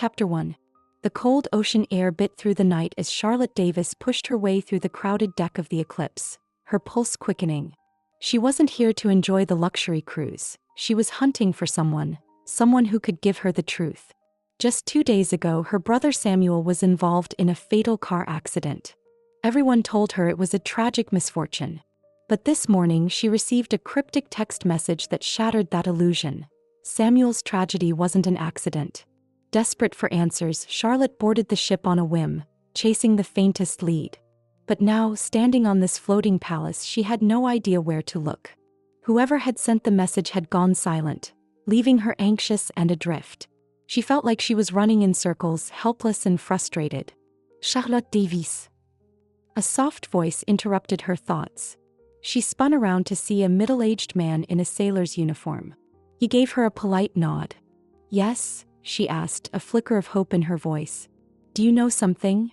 Chapter 1. The cold ocean air bit through the night as Charlotte Davis pushed her way through the crowded deck of the Eclipse, her pulse quickening. She wasn't here to enjoy the luxury cruise. She was hunting for someone who could give her the truth. Just 2 days ago, her brother Samuel was involved in a fatal car accident. Everyone told her it was a tragic misfortune. But this morning she received a cryptic text message that shattered that illusion. Samuel's tragedy wasn't an accident. Desperate for answers, Charlotte boarded the ship on a whim, chasing the faintest lead. But now, standing on this floating palace, she had no idea where to look. Whoever had sent the message had gone silent, leaving her anxious and adrift. She felt like she was running in circles, helpless and frustrated. Charlotte Davis. A soft voice interrupted her thoughts. She spun around to see a middle-aged man in a sailor's uniform. He gave her a polite nod. "Yes?" she asked, a flicker of hope in her voice. "Do you know something?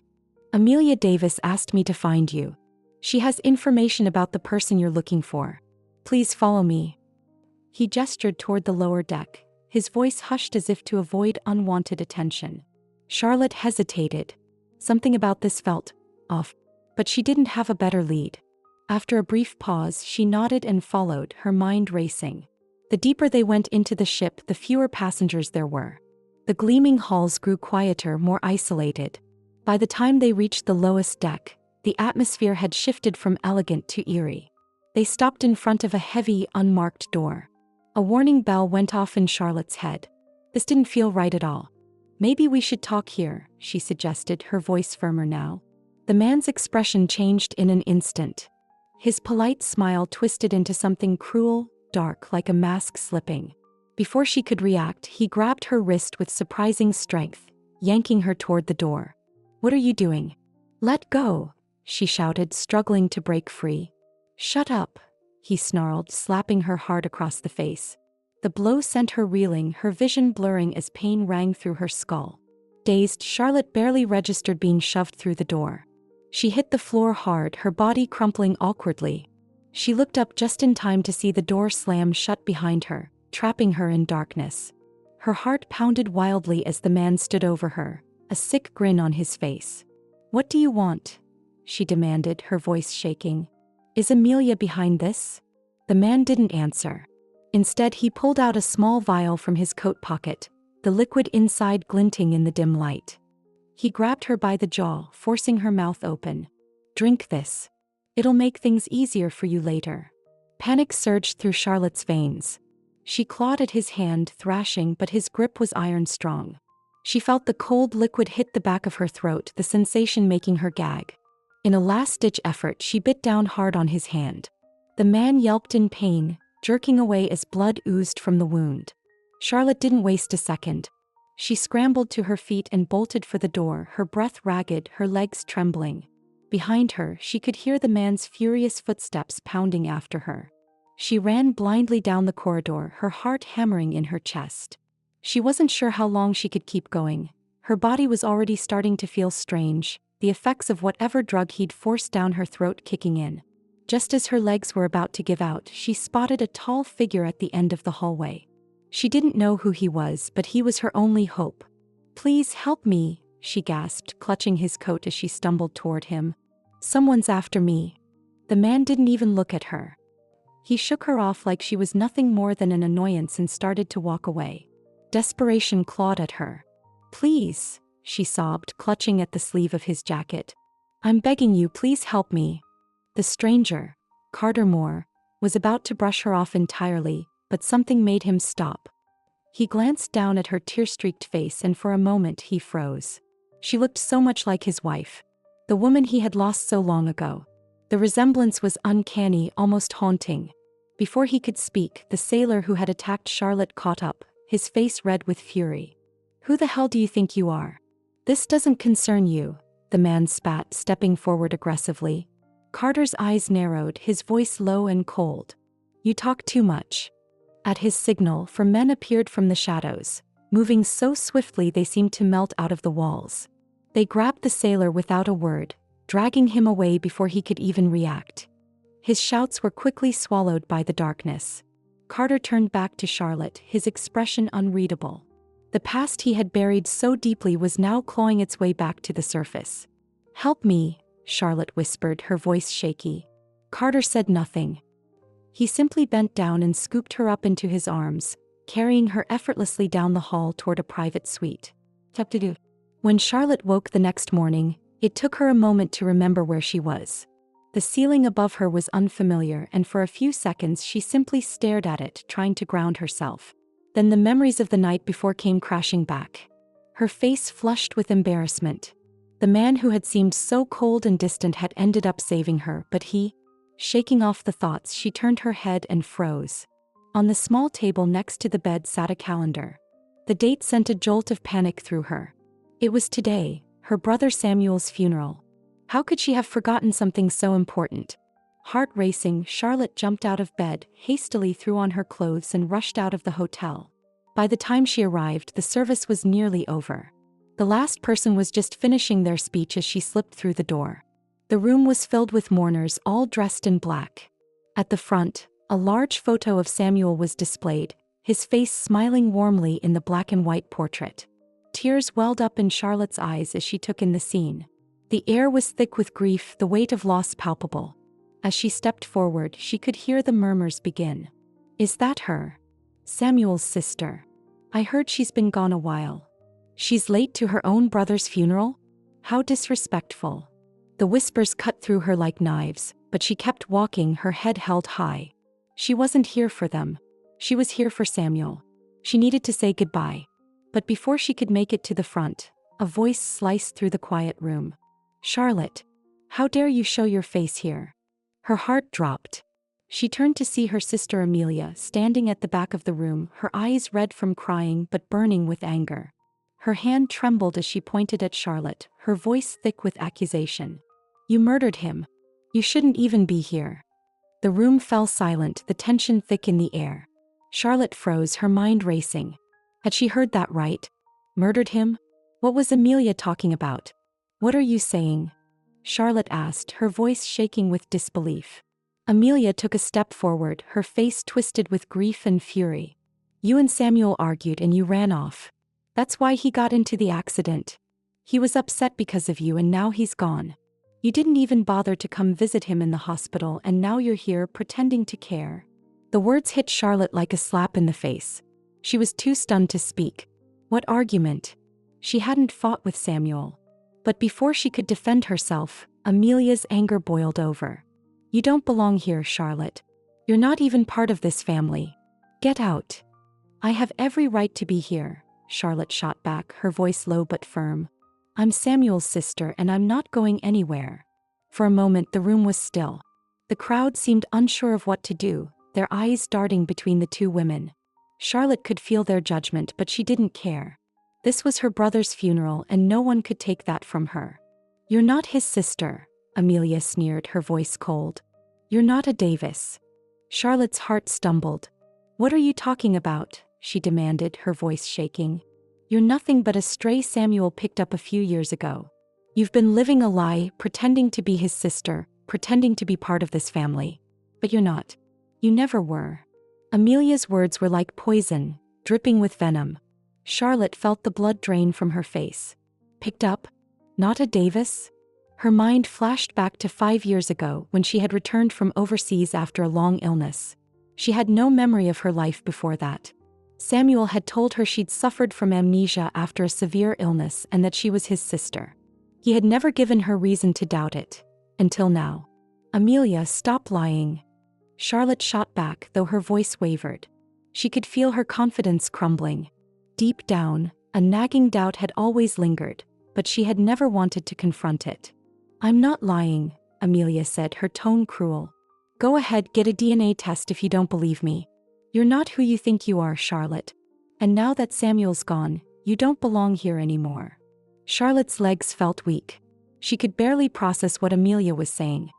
Amelia Davis asked me to find you. She has information about the person you're looking for. Please follow me." He gestured toward the lower deck, his voice hushed as if to avoid unwanted attention. Charlotte hesitated. Something about this felt off, but she didn't have a better lead. After a brief pause, she nodded and followed, her mind racing. The deeper they went into the ship, the fewer passengers there were. The gleaming halls grew quieter, more isolated. By the time they reached the lowest deck, the atmosphere had shifted from elegant to eerie. They stopped in front of a heavy, unmarked door. A warning bell went off in Charlotte's head. This didn't feel right at all. "Maybe we should talk here," she suggested, her voice firmer now. The man's expression changed in an instant. His polite smile twisted into something cruel, dark, like a mask slipping. Before she could react, he grabbed her wrist with surprising strength, yanking her toward the door. "What are you doing?" "Let go," she shouted, struggling to break free. "Shut up," he snarled, slapping her hard across the face. The blow sent her reeling, her vision blurring as pain rang through her skull. Dazed, Charlotte barely registered being shoved through the door. She hit the floor hard, her body crumpling awkwardly. She looked up just in time to see the door slam shut behind her, trapping her in darkness. Her heart pounded wildly as the man stood over her, a sick grin on his face. "What do you want?" she demanded, her voice shaking. "Is Amelia behind this?" The man didn't answer. Instead, he pulled out a small vial from his coat pocket, the liquid inside glinting in the dim light. He grabbed her by the jaw, forcing her mouth open. "Drink this. It'll make things easier for you later." Panic surged through Charlotte's veins. She clawed at his hand, thrashing, but his grip was iron strong. She felt the cold liquid hit the back of her throat, the sensation making her gag. In a last-ditch effort, she bit down hard on his hand. The man yelped in pain, jerking away as blood oozed from the wound. Charlotte didn't waste a second. She scrambled to her feet and bolted for the door, her breath ragged, her legs trembling. Behind her, she could hear the man's furious footsteps pounding after her. She ran blindly down the corridor, her heart hammering in her chest. She wasn't sure how long she could keep going. Her body was already starting to feel strange, the effects of whatever drug he'd forced down her throat kicking in. Just as her legs were about to give out, she spotted a tall figure at the end of the hallway. She didn't know who he was, but he was her only hope. "Please help me," she gasped, clutching his coat as she stumbled toward him. "Someone's after me." The man didn't even look at her. He shook her off like she was nothing more than an annoyance and started to walk away. Desperation clawed at her. "Please," she sobbed, clutching at the sleeve of his jacket. "I'm begging you, please help me." The stranger, Carter Moore, was about to brush her off entirely, but something made him stop. He glanced down at her tear-streaked face and for a moment he froze. She looked so much like his wife, the woman he had lost so long ago. The resemblance was uncanny, almost haunting. Before he could speak, the sailor who had attacked Charlotte caught up, his face red with fury. "Who the hell do you think you are? This doesn't concern you," the man spat, stepping forward aggressively. Carter's eyes narrowed, his voice low and cold. "You talk too much." At his signal, 4 men appeared from the shadows, moving so swiftly they seemed to melt out of the walls. They grabbed the sailor without a word, dragging him away before he could even react. His shouts were quickly swallowed by the darkness. Carter turned back to Charlotte, his expression unreadable. The past he had buried so deeply was now clawing its way back to the surface. "Help me," Charlotte whispered, her voice shaky. Carter said nothing. He simply bent down and scooped her up into his arms, carrying her effortlessly down the hall toward a private suite. When Charlotte woke the next morning, it took her a moment to remember where she was. The ceiling above her was unfamiliar, and for a few seconds she simply stared at it, trying to ground herself. Then the memories of the night before came crashing back. Her face flushed with embarrassment. The man who had seemed so cold and distant had ended up saving her, but he... Shaking off the thoughts, she turned her head and froze. On the small table next to the bed sat a calendar. The date sent a jolt of panic through her. It was today, her brother Samuel's funeral. How could she have forgotten something so important? Heart racing, Charlotte jumped out of bed, hastily threw on her clothes and rushed out of the hotel. By the time she arrived, the service was nearly over. The last person was just finishing their speech as she slipped through the door. The room was filled with mourners, all dressed in black. At the front, a large photo of Samuel was displayed, his face smiling warmly in the black and white portrait. Tears welled up in Charlotte's eyes as she took in the scene. The air was thick with grief, the weight of loss palpable. As she stepped forward, she could hear the murmurs begin. "Is that her? Samuel's sister? I heard she's been gone a while. She's late to her own brother's funeral? How disrespectful." The whispers cut through her like knives, but she kept walking, her head held high. She wasn't here for them. She was here for Samuel. She needed to say goodbye. But before she could make it to the front, a voice sliced through the quiet room. "Charlotte, how dare you show your face here?" Her heart dropped. She turned to see her sister Amelia standing at the back of the room, her eyes red from crying but burning with anger. Her hand trembled as she pointed at Charlotte, her voice thick with accusation. "You murdered him. You shouldn't even be here." The room fell silent, the tension thick in the air. Charlotte froze, her mind racing. Had she heard that right? Murdered him? What was Amelia talking about? "What are you saying?" Charlotte asked, her voice shaking with disbelief. Amelia took a step forward, her face twisted with grief and fury. "You and Samuel argued and you ran off. That's why he got into the accident. He was upset because of you and now he's gone. You didn't even bother to come visit him in the hospital and now you're here pretending to care." The words hit Charlotte like a slap in the face. She was too stunned to speak. What argument? She hadn't fought with Samuel. But before she could defend herself, Amelia's anger boiled over. "You don't belong here, Charlotte. You're not even part of this family. Get out." "I have every right to be here," Charlotte shot back, her voice low but firm. "I'm Samuel's sister and I'm not going anywhere." For a moment the room was still. The crowd seemed unsure of what to do, their eyes darting between the two women. Charlotte could feel their judgment, but she didn't care. This was her brother's funeral and no one could take that from her. "You're not his sister," Amelia sneered, her voice cold. "You're not a Davis." Charlotte's heart stumbled. "What are you talking about?" she demanded, her voice shaking. "You're nothing but a stray Samuel picked up a few years ago. You've been living a lie, pretending to be his sister, pretending to be part of this family. But you're not. You never were." Amelia's words were like poison, dripping with venom. Charlotte felt the blood drain from her face. Picked up? Not a Davis? Her mind flashed back to 5 years ago when she had returned from overseas after a long illness. She had no memory of her life before that. Samuel had told her she'd suffered from amnesia after a severe illness and that she was his sister. He had never given her reason to doubt it. Until now. "Amelia, stop lying." Charlotte shot back, though her voice wavered. She could feel her confidence crumbling. Deep down, a nagging doubt had always lingered, but she had never wanted to confront it. "I'm not lying," Amelia said, her tone cruel. "Go ahead, get a DNA test if you don't believe me. You're not who you think you are, Charlotte. And now that Samuel's gone, you don't belong here anymore." Charlotte's legs felt weak. She could barely process what Amelia was saying.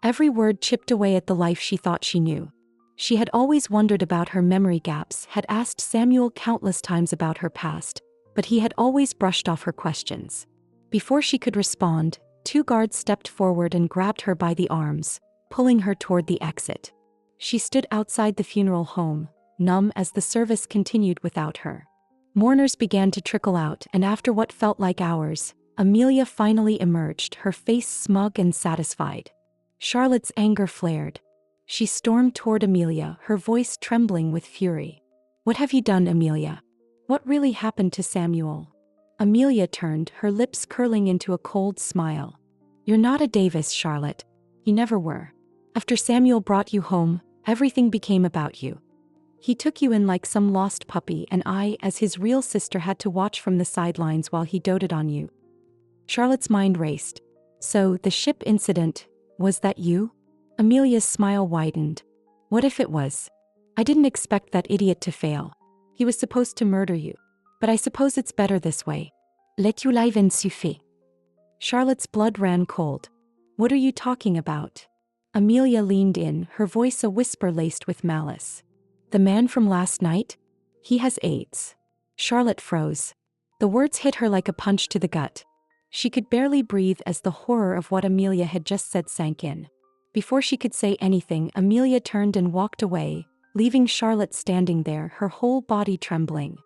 Every word chipped away at the life she thought she knew. She had always wondered about her memory gaps, had asked Samuel countless times about her past, but he had always brushed off her questions. Before she could respond, 2 guards stepped forward and grabbed her by the arms, pulling her toward the exit. She stood outside the funeral home, numb as the service continued without her. Mourners began to trickle out, and after what felt like hours, Amelia finally emerged, her face smug and satisfied. Charlotte's anger flared. She stormed toward Amelia, her voice trembling with fury. "What have you done, Amelia? What really happened to Samuel?" Amelia turned, her lips curling into a cold smile. "You're not a Davis, Charlotte. You never were. After Samuel brought you home, everything became about you. He took you in like some lost puppy, and I, as his real sister, had to watch from the sidelines while he doted on you." Charlotte's mind raced. "So, the ship incident, was that you?" Amelia's smile widened. "What if it was? I didn't expect that idiot to fail. He was supposed to murder you. But I suppose it's better this way. Let you live en suffit." Charlotte's blood ran cold. "What are you talking about?" Amelia leaned in, her voice a whisper laced with malice. "The man from last night? He has AIDS." Charlotte froze. The words hit her like a punch to the gut. She could barely breathe as the horror of what Amelia had just said sank in. Before she could say anything, Amelia turned and walked away, leaving Charlotte standing there, her whole body trembling.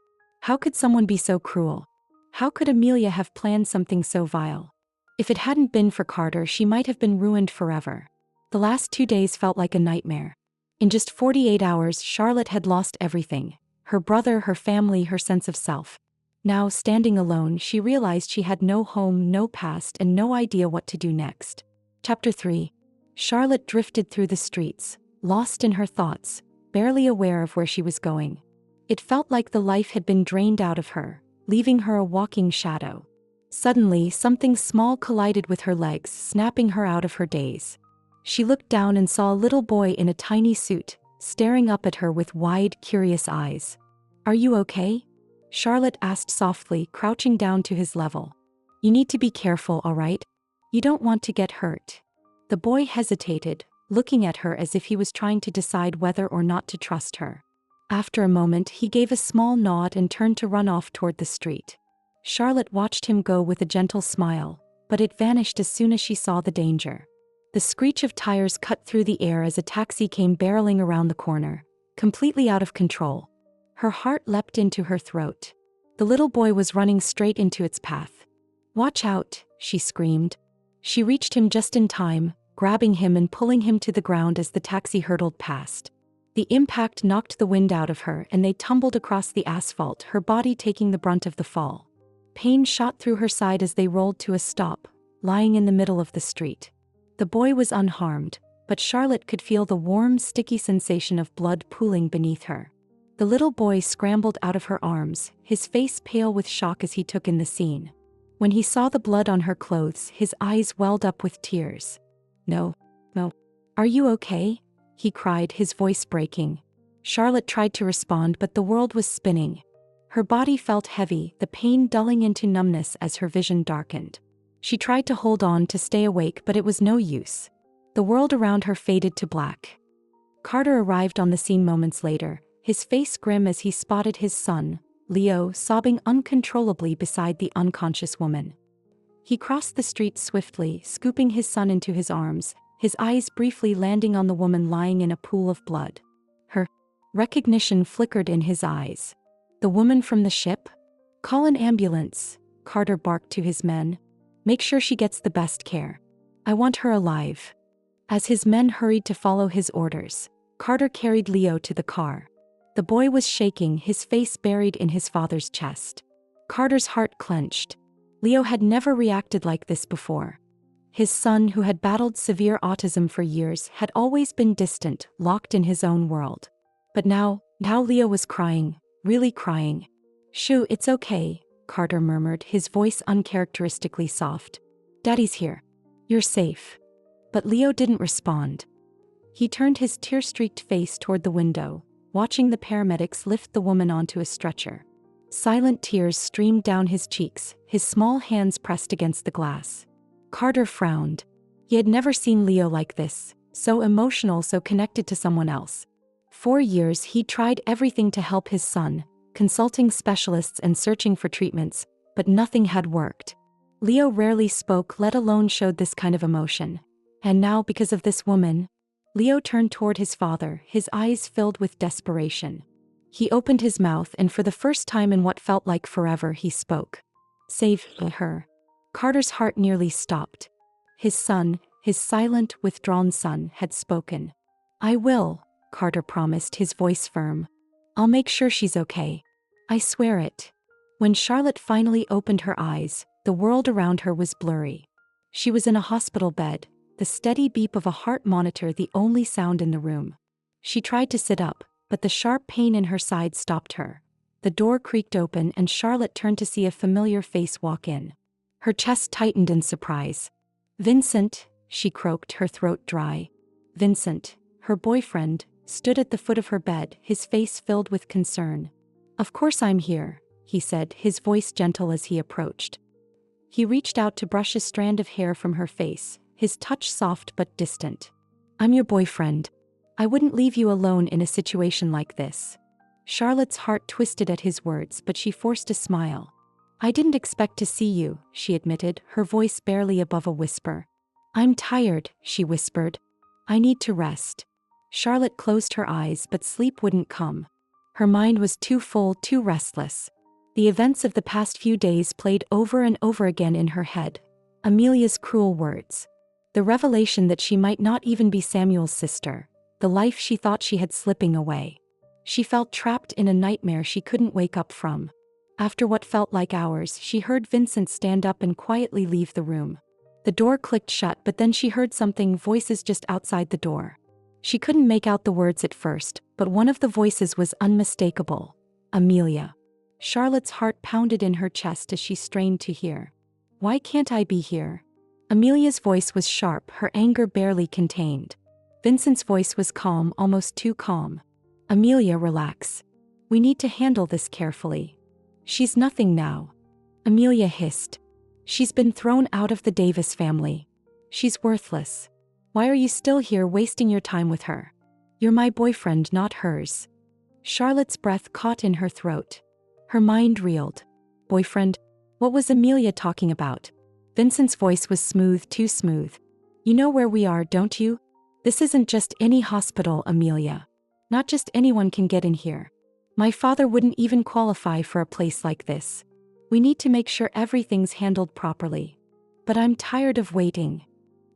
How could someone be so cruel? How could Amelia have planned something so vile? If it hadn't been for Carter, she might have been ruined forever. The last 2 days felt like a nightmare. In just 48 hours, Charlotte had lost everything: her brother, her family, her sense of self. Now, standing alone, she realized she had no home, no past, and no idea what to do next. Chapter 3. Charlotte drifted through the streets, lost in her thoughts, barely aware of where she was going. It felt like the life had been drained out of her, leaving her a walking shadow. Suddenly, something small collided with her legs, snapping her out of her daze. She looked down and saw a little boy in a tiny suit, staring up at her with wide, curious eyes. "Are you okay?" Charlotte asked softly, crouching down to his level. "You need to be careful, all right? You don't want to get hurt." The boy hesitated, looking at her as if he was trying to decide whether or not to trust her. After a moment, he gave a small nod and turned to run off toward the street. Charlotte watched him go with a gentle smile, but it vanished as soon as she saw the danger. The screech of tires cut through the air as a taxi came barreling around the corner, completely out of control. Her heart leapt into her throat. The little boy was running straight into its path. "Watch out," she screamed. She reached him just in time, grabbing him and pulling him to the ground as the taxi hurtled past. The impact knocked the wind out of her, and they tumbled across the asphalt, her body taking the brunt of the fall. Pain shot through her side as they rolled to a stop, lying in the middle of the street. The boy was unharmed, but Charlotte could feel the warm, sticky sensation of blood pooling beneath her. The little boy scrambled out of her arms, his face pale with shock as he took in the scene. When he saw the blood on her clothes, his eyes welled up with tears. No. "Are you okay?" he cried, his voice breaking. Charlotte tried to respond, but the world was spinning. Her body felt heavy, the pain dulling into numbness as her vision darkened. She tried to hold on to stay awake, but it was no use. The world around her faded to black. Carter arrived on the scene moments later, his face grim as he spotted his son, Leo, sobbing uncontrollably beside the unconscious woman. He crossed the street swiftly, scooping his son into his arms, his eyes briefly landing on the woman lying in a pool of blood. Her recognition flickered in his eyes. "The woman from the ship? Call an ambulance," Carter barked to his men. "Make sure she gets the best care. I want her alive." As his men hurried to follow his orders, Carter carried Leo to the car. The boy was shaking, his face buried in his father's chest. Carter's heart clenched. Leo had never reacted like this before. His son, who had battled severe autism for years, had always been distant, locked in his own world. But now Leo was crying, really crying. "Shoo, it's okay," Carter murmured, his voice uncharacteristically soft. "Daddy's here. You're safe." But Leo didn't respond. He turned his tear-streaked face toward the window, watching the paramedics lift the woman onto a stretcher. Silent tears streamed down his cheeks, his small hands pressed against the glass. Carter frowned. He had never seen Leo like this, so emotional, so connected to someone else. For years he'd tried everything to help his son, consulting specialists and searching for treatments, but nothing had worked. Leo rarely spoke, let alone showed this kind of emotion. And now, because of this woman, Leo turned toward his father, his eyes filled with desperation. He opened his mouth and for the first time in what felt like forever he spoke. Save her. Carter's heart nearly stopped. His son, his silent, withdrawn son, had spoken. I will, Carter promised, his voice firm. I'll make sure she's okay. I swear it. When Charlotte finally opened her eyes, the world around her was blurry. She was in a hospital bed, the steady beep of a heart monitor the only sound in the room. She tried to sit up, but the sharp pain in her side stopped her. The door creaked open and Charlotte turned to see a familiar face walk in. Her chest tightened in surprise. Vincent, she croaked, her throat dry. Vincent, her boyfriend, stood at the foot of her bed, his face filled with concern. Of course I'm here, he said, his voice gentle as he approached. He reached out to brush a strand of hair from her face, his touch soft but distant. I'm your boyfriend. I wouldn't leave you alone in a situation like this. Charlotte's heart twisted at his words, but she forced a smile. I didn't expect to see you, she admitted, her voice barely above a whisper. I'm tired, she whispered. I need to rest. Charlotte closed her eyes, but sleep wouldn't come. Her mind was too full, too restless. The events of the past few days played over and over again in her head. Amelia's cruel words. The revelation that she might not even be Samuel's sister. The life she thought she had slipping away. She felt trapped in a nightmare she couldn't wake up from. After what felt like hours, she heard Vincent stand up and quietly leave the room. The door clicked shut, but then she heard something, voices just outside the door. She couldn't make out the words at first, but one of the voices was unmistakable. Amelia. Charlotte's heart pounded in her chest as she strained to hear. Why can't I be here? Amelia's voice was sharp, her anger barely contained. Vincent's voice was calm, almost too calm. Amelia, relax. We need to handle this carefully. She's nothing now. Amelia hissed. She's been thrown out of the Davis family. She's worthless. Why are you still here wasting your time with her? You're my boyfriend, not hers. Charlotte's breath caught in her throat. Her mind reeled. Boyfriend? What was Amelia talking about? Vincent's voice was smooth, too smooth. You know where we are, don't you? This isn't just any hospital, Amelia. Not just anyone can get in here. My father wouldn't even qualify for a place like this. We need to make sure everything's handled properly. But I'm tired of waiting.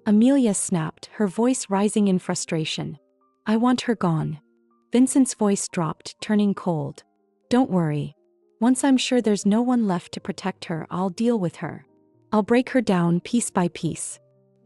Amelia snapped, her voice rising in frustration. I want her gone. Vincent's voice dropped, turning cold. Don't worry. Once I'm sure there's no one left to protect her, I'll deal with her. I'll break her down piece by piece.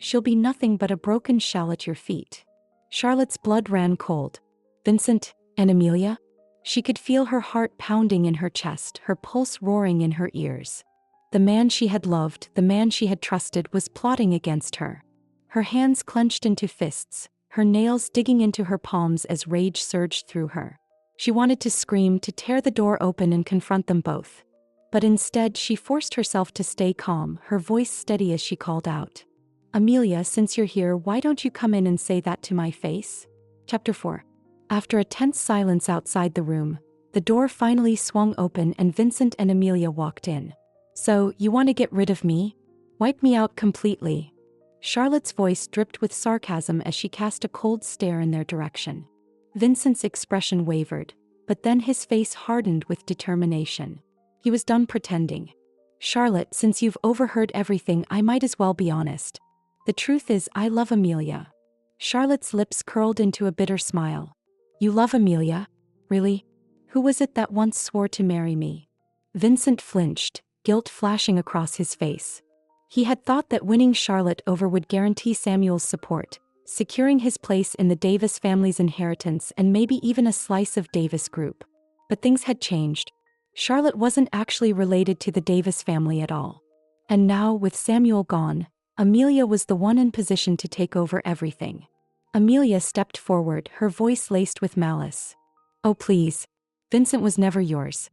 She'll be nothing but a broken shell at your feet. Charlotte's blood ran cold. Vincent and Amelia? She could feel her heart pounding in her chest, her pulse roaring in her ears. The man she had loved, the man she had trusted, was plotting against her. Her hands clenched into fists, her nails digging into her palms as rage surged through her. She wanted to scream, to tear the door open and confront them both. But instead, she forced herself to stay calm, her voice steady as she called out. Amelia, since you're here, why don't you come in and say that to my face? Chapter 4. After a tense silence outside the room, the door finally swung open and Vincent and Amelia walked in. So, you want to get rid of me? Wipe me out completely? Charlotte's voice dripped with sarcasm as she cast a cold stare in their direction. Vincent's expression wavered, but then his face hardened with determination. He was done pretending. Charlotte, since you've overheard everything, I might as well be honest. The truth is, I love Amelia. Charlotte's lips curled into a bitter smile. You love Amelia? Really? Who was it that once swore to marry me? Vincent flinched, guilt flashing across his face. He had thought that winning Charlotte over would guarantee Samuel's support, securing his place in the Davis family's inheritance and maybe even a slice of Davis Group. But things had changed. Charlotte wasn't actually related to the Davis family at all. And now, with Samuel gone, Amelia was the one in position to take over everything. Amelia stepped forward, her voice laced with malice. Oh please. Vincent was never yours.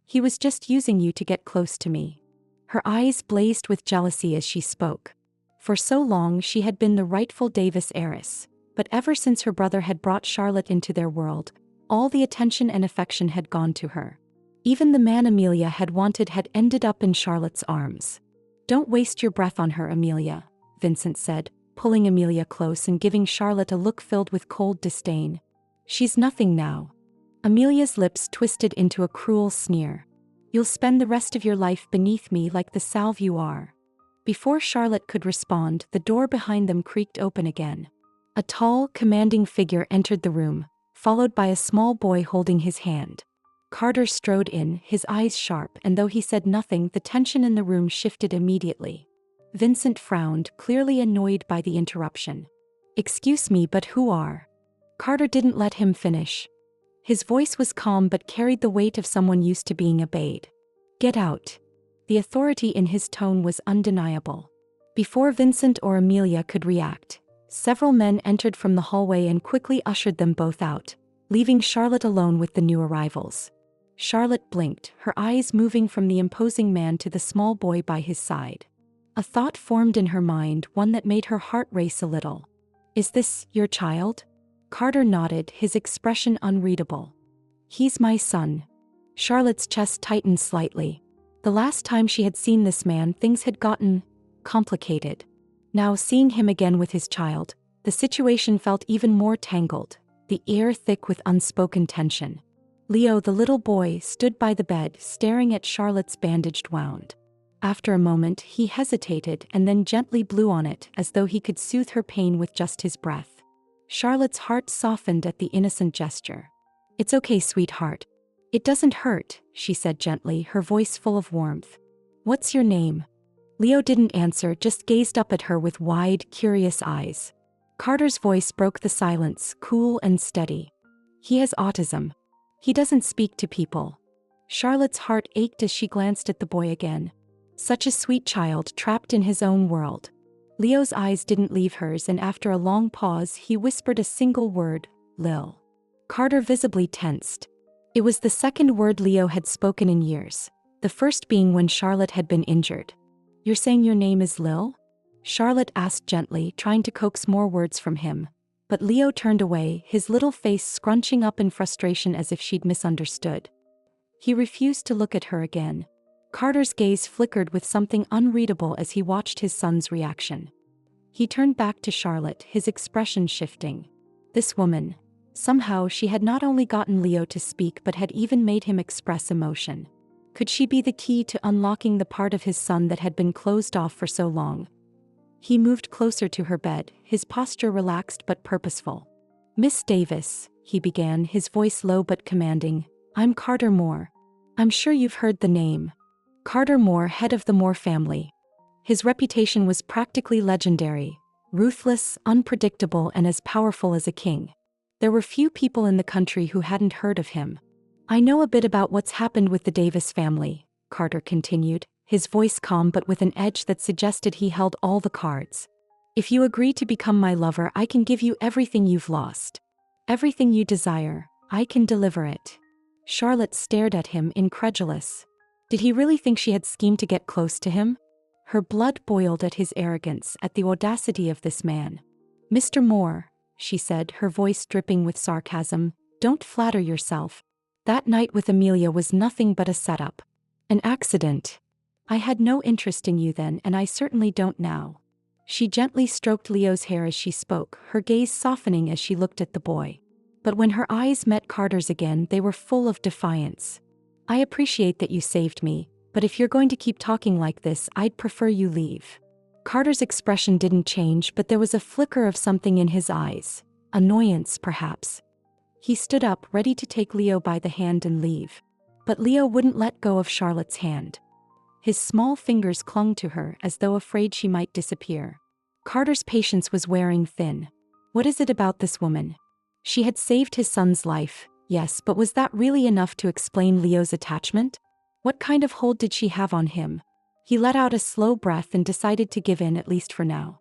He was just using you to get close to me. Her eyes blazed with jealousy as she spoke. For so long she had been the rightful Davis heiress, but ever since her brother had brought Charlotte into their world, all the attention and affection had gone to her. Even the man Amelia had wanted had ended up in Charlotte's arms. Don't waste your breath on her, Amelia, Vincent said, pulling Amelia close and giving Charlotte a look filled with cold disdain. She's nothing now. Amelia's lips twisted into a cruel sneer. You'll spend the rest of your life beneath me like the salve you are. Before Charlotte could respond, the door behind them creaked open again. A tall, commanding figure entered the room, followed by a small boy holding his hand. Carter strode in, his eyes sharp, and though he said nothing, the tension in the room shifted immediately. Vincent frowned, clearly annoyed by the interruption. Excuse me, but who are? Carter didn't let him finish. His voice was calm but carried the weight of someone used to being obeyed. Get out. The authority in his tone was undeniable. Before Vincent or Amelia could react, several men entered from the hallway and quickly ushered them both out, leaving Charlotte alone with the new arrivals. Charlotte blinked, her eyes moving from the imposing man to the small boy by his side. A thought formed in her mind, one that made her heart race a little. Is this your child? Carter nodded, his expression unreadable. He's my son. Charlotte's chest tightened slightly. The last time she had seen this man, things had gotten complicated. Now, seeing him again with his child, the situation felt even more tangled, the air thick with unspoken tension. Leo, the little boy, stood by the bed, staring at Charlotte's bandaged wound. After a moment, he hesitated and then gently blew on it, as though he could soothe her pain with just his breath. Charlotte's heart softened at the innocent gesture. It's okay, sweetheart. It doesn't hurt, she said gently, her voice full of warmth. What's your name? Leo didn't answer, just gazed up at her with wide, curious eyes. Carter's voice broke the silence, cool and steady. He has autism. He doesn't speak to people. Charlotte's heart ached as she glanced at the boy again. Such a sweet child trapped in his own world. Leo's eyes didn't leave hers, and after a long pause, he whispered a single word, Lil. Carter visibly tensed. It was the second word Leo had spoken in years, the first being when Charlotte had been injured. You're saying your name is Lil? Charlotte asked gently, trying to coax more words from him. But Leo turned away, his little face scrunching up in frustration as if she'd misunderstood. He refused to look at her again. Carter's gaze flickered with something unreadable as he watched his son's reaction. He turned back to Charlotte, his expression shifting. This woman. Somehow she had not only gotten Leo to speak but had even made him express emotion. Could she be the key to unlocking the part of his son that had been closed off for so long? He moved closer to her bed, his posture relaxed but purposeful. Miss Davis, he began, his voice low but commanding. I'm Carter Moore. I'm sure you've heard the name. Carter Moore, head of the Moore family. His reputation was practically legendary, ruthless, unpredictable, and as powerful as a king. There were few people in the country who hadn't heard of him. I know a bit about what's happened with the Davis family, Carter continued, his voice calm but with an edge that suggested he held all the cards. If you agree to become my lover, I can give you everything you've lost. Everything you desire, I can deliver it. Charlotte stared at him, incredulous. Did he really think she had schemed to get close to him? Her blood boiled at his arrogance, at the audacity of this man. Mr. Moore, she said, her voice dripping with sarcasm, don't flatter yourself. That night with Amelia was nothing but a setup. An accident. I had no interest in you then, and I certainly don't now. She gently stroked Leo's hair as she spoke, her gaze softening as she looked at the boy. But when her eyes met Carter's again, they were full of defiance. I appreciate that you saved me, but if you're going to keep talking like this, I'd prefer you leave. Carter's expression didn't change, but there was a flicker of something in his eyes. Annoyance, perhaps. He stood up, ready to take Leo by the hand and leave. But Leo wouldn't let go of Charlotte's hand. His small fingers clung to her as though afraid she might disappear. Carter's patience was wearing thin. What is it about this woman? She had saved his son's life, yes, but was that really enough to explain Leo's attachment? What kind of hold did she have on him? He let out a slow breath and decided to give in, at least for now.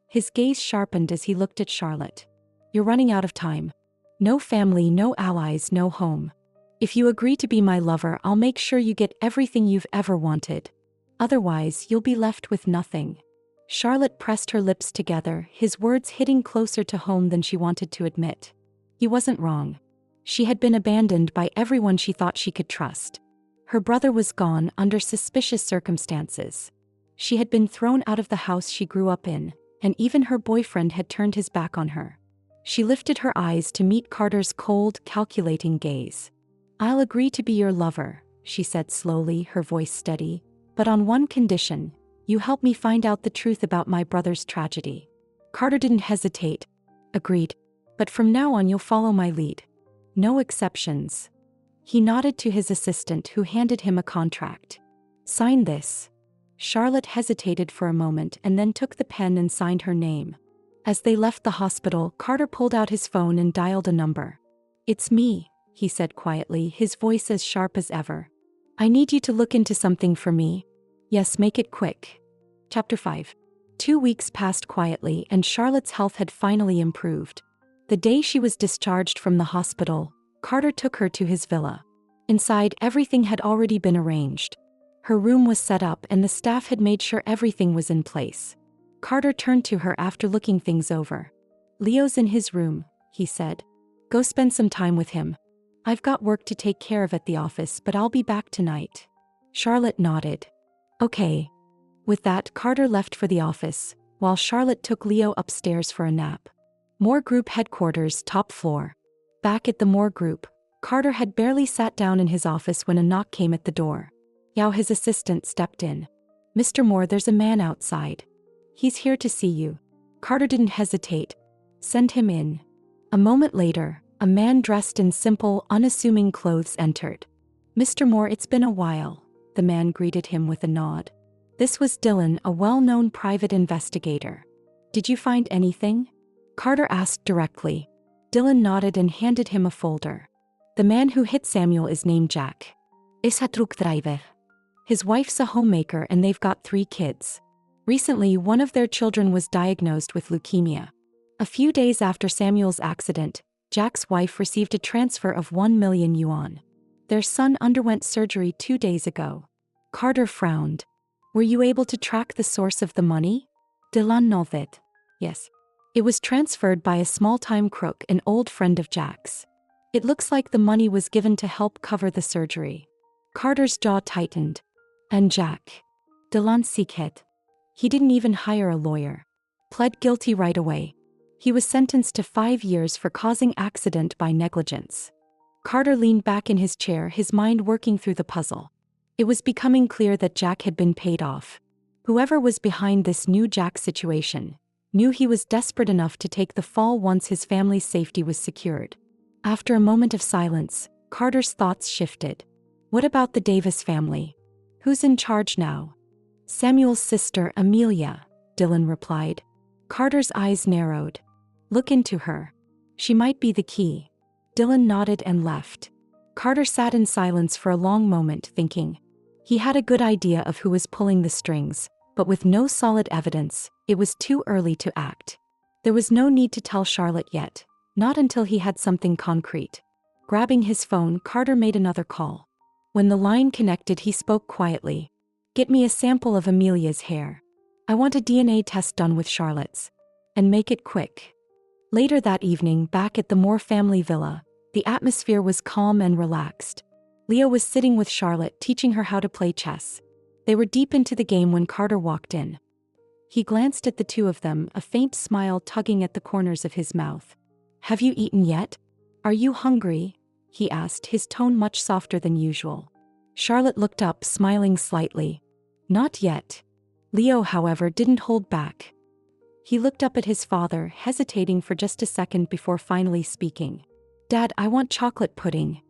His gaze sharpened as he looked at Charlotte. You're running out of time. No family, no allies, no home. If you agree to be my lover, I'll make sure you get everything you've ever wanted. Otherwise, you'll be left with nothing. Charlotte pressed her lips together, his words hitting closer to home than she wanted to admit. He wasn't wrong. She had been abandoned by everyone she thought she could trust. Her brother was gone under suspicious circumstances. She had been thrown out of the house she grew up in, and even her boyfriend had turned his back on her. She lifted her eyes to meet Carter's cold, calculating gaze. "I'll agree to be your lover," she said slowly, her voice steady. "But on one condition: you help me find out the truth about my brother's tragedy." Carter didn't hesitate. "Agreed. But from now on you'll follow my lead. No exceptions." He nodded to his assistant, who handed him a contract. "Sign this." Charlotte hesitated for a moment and then took the pen and signed her name. As they left the hospital, Carter pulled out his phone and dialed a number. "It's me," he said quietly, his voice as sharp as ever. "I need you to look into something for me. Yes, make it quick." Chapter 5. 2 weeks passed quietly, and Charlotte's health had finally improved. The day she was discharged from the hospital, Carter took her to his villa. Inside, everything had already been arranged. Her room was set up and the staff had made sure everything was in place. Carter turned to her after looking things over. "Leo's in his room," he said. "Go spend some time with him. I've got work to take care of at the office, but I'll be back tonight." Charlotte nodded. "Okay." With that, Carter left for the office, while Charlotte took Leo upstairs for a nap. Moore Group headquarters, top floor. Back at the Moore Group, Carter had barely sat down in his office when a knock came at the door. Yao, his assistant, stepped in. "Mr. Moore, there's a man outside. He's here to see you." Carter didn't hesitate. "Send him in." A moment later, a man dressed in simple, unassuming clothes entered. "Mr. Moore, it's been a while," the man greeted him with a nod. This was Dylan, a well-known private investigator. "Did you find anything?" Carter asked directly. Dylan nodded and handed him a folder. "The man who hit Samuel is named Jack. Is a truck driver. His wife's a homemaker and they've got 3 kids. Recently, one of their children was diagnosed with leukemia. A few days after Samuel's accident, Jack's wife received a transfer of 1 million yuan. Their son underwent surgery 2 days ago." Carter frowned. "Were you able to track the source of the money?" Dylan nodded. "Yes. It was transferred by a small-time crook, an old friend of Jack's. It looks like the money was given to help cover the surgery." Carter's jaw tightened. "And Jack?" Dylan sikhed. "He didn't even hire a lawyer. Pled guilty right away. He was sentenced to 5 years for causing accident by negligence." Carter leaned back in his chair, his mind working through the puzzle. It was becoming clear that Jack had been paid off. Whoever was behind this new Jack situation knew he was desperate enough to take the fall once his family's safety was secured. After a moment of silence, Carter's thoughts shifted. What about the Davis family? Who's in charge now? "Samuel's sister, Amelia," Dylan replied. Carter's eyes narrowed. "Look into her. She might be the key." Dylan nodded and left. Carter sat in silence for a long moment, thinking. He had a good idea of who was pulling the strings, but with no solid evidence, it was too early to act. There was no need to tell Charlotte yet, not until he had something concrete. Grabbing his phone, Carter made another call. When the line connected, he spoke quietly. "Get me a sample of Amelia's hair. I want a DNA test done with Charlotte's. And make it quick." Later that evening, back at the Moore family villa, the atmosphere was calm and relaxed. Leo was sitting with Charlotte, teaching her how to play chess. They were deep into the game when Carter walked in. He glanced at the two of them, a faint smile tugging at the corners of his mouth. "Have you eaten yet? Are you hungry?" he asked, his tone much softer than usual. Charlotte looked up, smiling slightly. "Not yet." Leo, however, didn't hold back. He looked up at his father, hesitating for just a second before finally speaking. "Dad, I want chocolate pudding."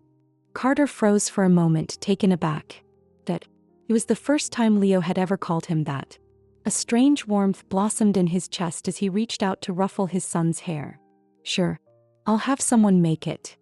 Carter froze for a moment, taken aback. That it was the first time Leo had ever called him that. A strange warmth blossomed in his chest as he reached out to ruffle his son's hair. "Sure. I'll have someone make it."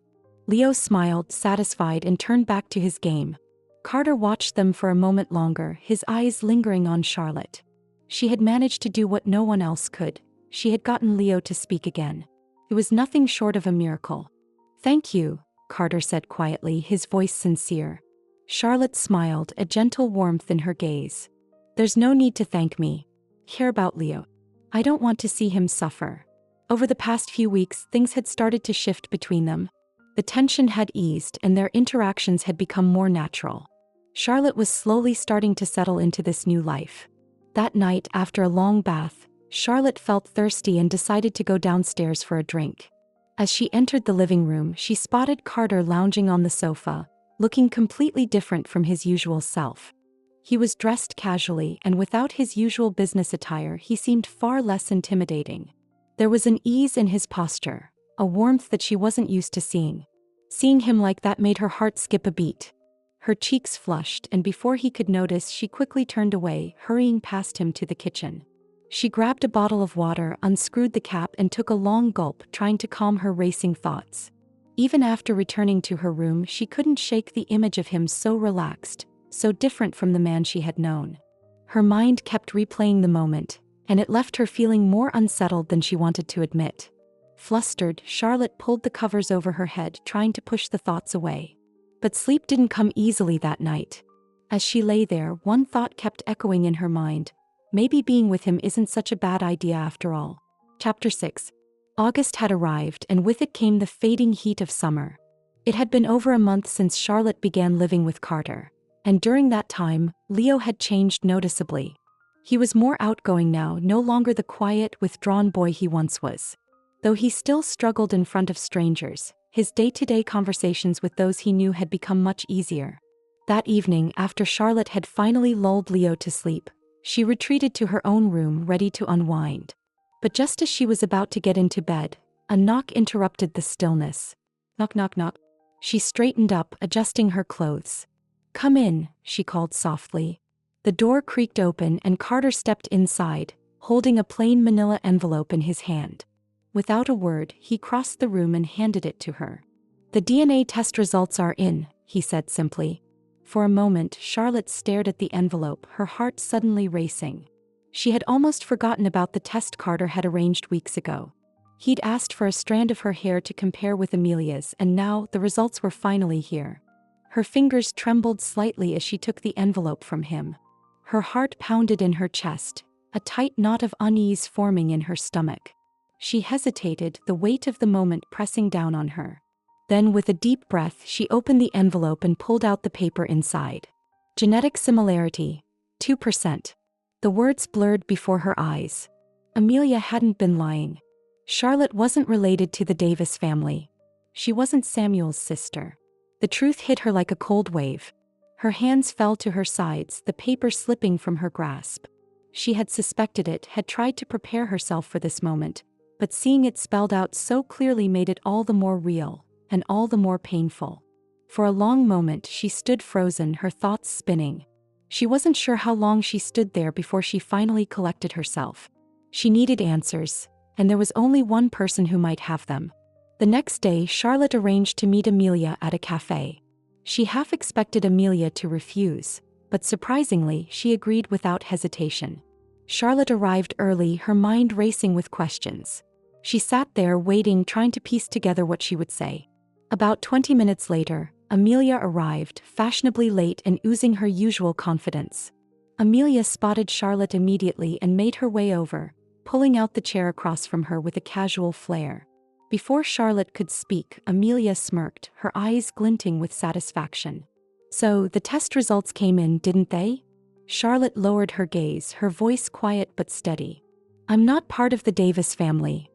Leo smiled, satisfied, and turned back to his game. Carter watched them for a moment longer, his eyes lingering on Charlotte. She had managed to do what no one else could. She had gotten Leo to speak again. It was nothing short of a miracle. "Thank you," Carter said quietly, his voice sincere. Charlotte smiled, a gentle warmth in her gaze. "There's no need to thank me. Care about Leo. I don't want to see him suffer." Over the past few weeks, things had started to shift between them. The tension had eased and their interactions had become more natural. Charlotte was slowly starting to settle into this new life. That night, after a long bath, Charlotte felt thirsty and decided to go downstairs for a drink. As she entered the living room, she spotted Carter lounging on the sofa, looking completely different from his usual self. He was dressed casually, and without his usual business attire, he seemed far less intimidating. There was an ease in his posture, a warmth that she wasn't used to seeing. Seeing him like that made her heart skip a beat. Her cheeks flushed, and before he could notice, she quickly turned away, hurrying past him to the kitchen. She grabbed a bottle of water, unscrewed the cap, and took a long gulp, trying to calm her racing thoughts. Even after returning to her room, she couldn't shake the image of him so relaxed, so different from the man she had known. Her mind kept replaying the moment, and it left her feeling more unsettled than she wanted to admit. Flustered, Charlotte pulled the covers over her head, trying to push the thoughts away. But sleep didn't come easily that night. As she lay there, one thought kept echoing in her mind. Maybe being with him isn't such a bad idea after all. Chapter 6. August had arrived, and with it came the fading heat of summer. It had been over a month since Charlotte began living with Carter, and during that time, Leo had changed noticeably. He was more outgoing now, no longer the quiet, withdrawn boy he once was. Though he still struggled in front of strangers, his day-to-day conversations with those he knew had become much easier. That evening, after Charlotte had finally lulled Leo to sleep, she retreated to her own room, ready to unwind. But just as she was about to get into bed, a knock interrupted the stillness. Knock, knock, knock. She straightened up, adjusting her clothes. "Come in," she called softly. The door creaked open, and Carter stepped inside, holding a plain manila envelope in his hand. Without a word, he crossed the room and handed it to her. "The DNA test results are in," he said simply. For a moment, Charlotte stared at the envelope, her heart suddenly racing. She had almost forgotten about the test Carter had arranged weeks ago. He'd asked for a strand of her hair to compare with Amelia's, and now the results were finally here. Her fingers trembled slightly as she took the envelope from him. Her heart pounded in her chest, a tight knot of unease forming in her stomach. She hesitated, the weight of the moment pressing down on her. Then, with a deep breath, she opened the envelope and pulled out the paper inside. Genetic similarity, 2%. The words blurred before her eyes. Amelia hadn't been lying. Charlotte wasn't related to the Davis family. She wasn't Samuel's sister. The truth hit her like a cold wave. Her hands fell to her sides, the paper slipping from her grasp. She had suspected it, had tried to prepare herself for this moment, but seeing it spelled out so clearly made it all the more real, and all the more painful. For a long moment she stood frozen, her thoughts spinning. She wasn't sure how long she stood there before she finally collected herself. She needed answers, and there was only one person who might have them. The next day, Charlotte arranged to meet Amelia at a cafe. She half expected Amelia to refuse, but surprisingly, she agreed without hesitation. Charlotte arrived early, her mind racing with questions. She sat there waiting, trying to piece together what she would say. About 20 minutes later, Amelia arrived, fashionably late and oozing her usual confidence. Amelia spotted Charlotte immediately and made her way over, pulling out the chair across from her with a casual flair. Before Charlotte could speak, Amelia smirked, her eyes glinting with satisfaction. "So, the test results came in, didn't they?" Charlotte lowered her gaze, her voice quiet but steady. "I'm not part of the Davis family."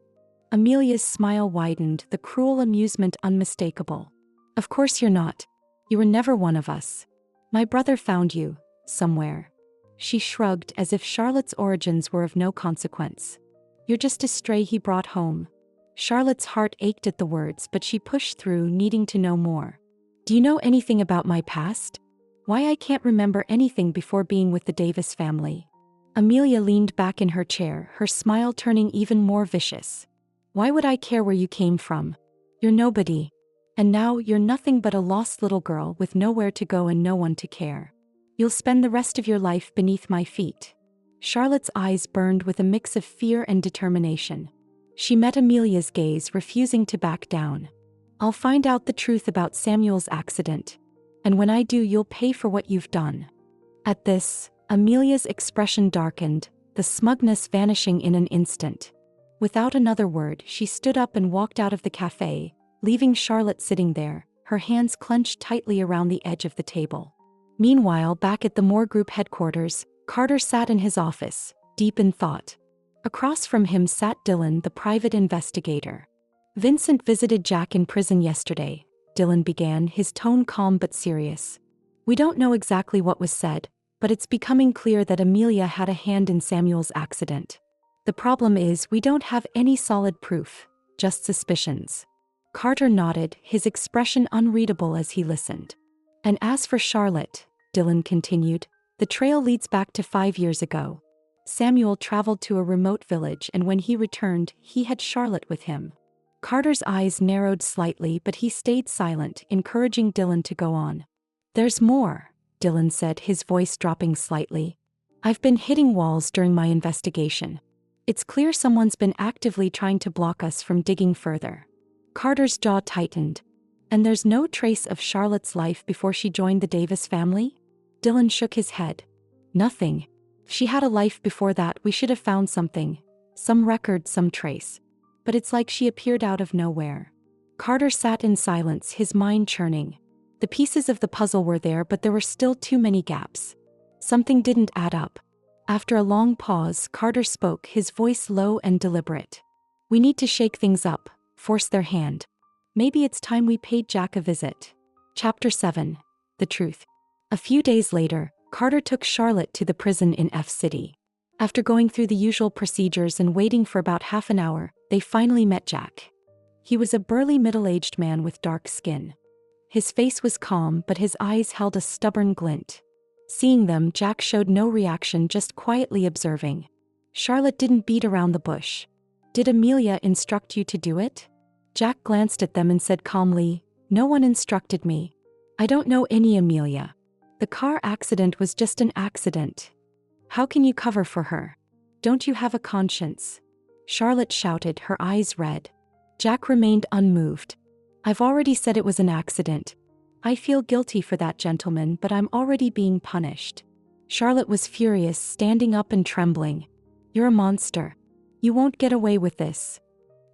Amelia's smile widened, the cruel amusement unmistakable. "Of course you're not. You were never one of us. My brother found you, somewhere." She shrugged, as if Charlotte's origins were of no consequence. "You're just a stray he brought home." Charlotte's heart ached at the words, but she pushed through, needing to know more. "Do you know anything about my past? Why I can't remember anything before being with the Davis family?" Amelia leaned back in her chair, her smile turning even more vicious. "Why would I care where you came from? You're nobody. And now you're nothing but a lost little girl with nowhere to go and no one to care. You'll spend the rest of your life beneath my feet." Charlotte's eyes burned with a mix of fear and determination. She met Amelia's gaze, refusing to back down. "I'll find out the truth about Samuel's accident. And when I do, you'll pay for what you've done." At this, Amelia's expression darkened, the smugness vanishing in an instant. Without another word, she stood up and walked out of the cafe, leaving Charlotte sitting there, her hands clenched tightly around the edge of the table. Meanwhile, back at the Moore Group headquarters, Carter sat in his office, deep in thought. Across from him sat Dylan, the private investigator. Vincent visited Jack in prison yesterday, Dylan began, his tone calm but serious. We don't know exactly what was said, but it's becoming clear that Amelia had a hand in Samuel's accident. The problem is we don't have any solid proof, just suspicions. Carter nodded, his expression unreadable as he listened. And as for Charlotte, Dylan continued, the trail leads back to 5 years ago. Samuel traveled to a remote village, and when he returned, he had Charlotte with him. Carter's eyes narrowed slightly, but he stayed silent, encouraging Dylan to go on. There's more, Dylan said, his voice dropping slightly. I've been hitting walls during my investigation. It's clear someone's been actively trying to block us from digging further. Carter's jaw tightened. And there's no trace of Charlotte's life before she joined the Davis family? Dylan shook his head. Nothing. If she had a life before that, we should have found something. Some record, some trace. But it's like she appeared out of nowhere. Carter sat in silence, his mind churning. The pieces of the puzzle were there, but there were still too many gaps. Something didn't add up. After a long pause, Carter spoke, his voice low and deliberate. We need to shake things up, force their hand. Maybe it's time we paid Jack a visit. Chapter 7. The Truth. A few days later, Carter took Charlotte to the prison in F City. After going through the usual procedures and waiting for about half an hour, they finally met Jack. He was a burly middle-aged man with dark skin. His face was calm, but his eyes held a stubborn glint. Seeing them, Jack showed no reaction, just quietly observing. Charlotte didn't beat around the bush. Did Amelia instruct you to do it? Jack glanced at them and said calmly, No one instructed me. I don't know any Amelia. The car accident was just an accident. How can you cover for her? Don't you have a conscience? Charlotte shouted, her eyes red. Jack remained unmoved. I've already said it was an accident. I feel guilty for that, gentleman, but I'm already being punished. Charlotte was furious, standing up and trembling. You're a monster. You won't get away with this.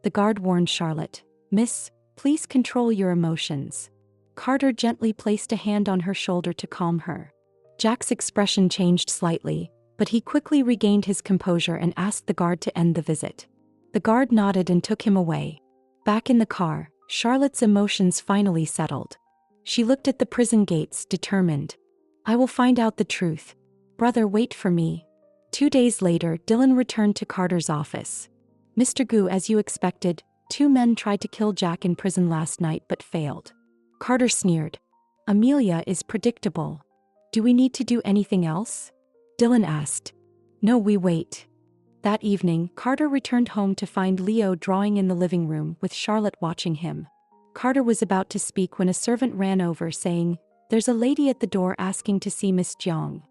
The guard warned Charlotte. Miss, please control your emotions. Carter gently placed a hand on her shoulder to calm her. Jack's expression changed slightly, but he quickly regained his composure and asked the guard to end the visit. The guard nodded and took him away. Back in the car, Charlotte's emotions finally settled. She looked at the prison gates, determined. I will find out the truth. Brother, wait for me. 2 days later, Dylan returned to Carter's office. Mr. Gu, as you expected, 2 men tried to kill Jack in prison last night but failed. Carter sneered. Amelia is predictable. Do we need to do anything else? Dylan asked. No, we wait. That evening, Carter returned home to find Leo drawing in the living room with Charlotte watching him. Carter was about to speak when a servant ran over saying, There's a lady at the door asking to see Miss Jiang.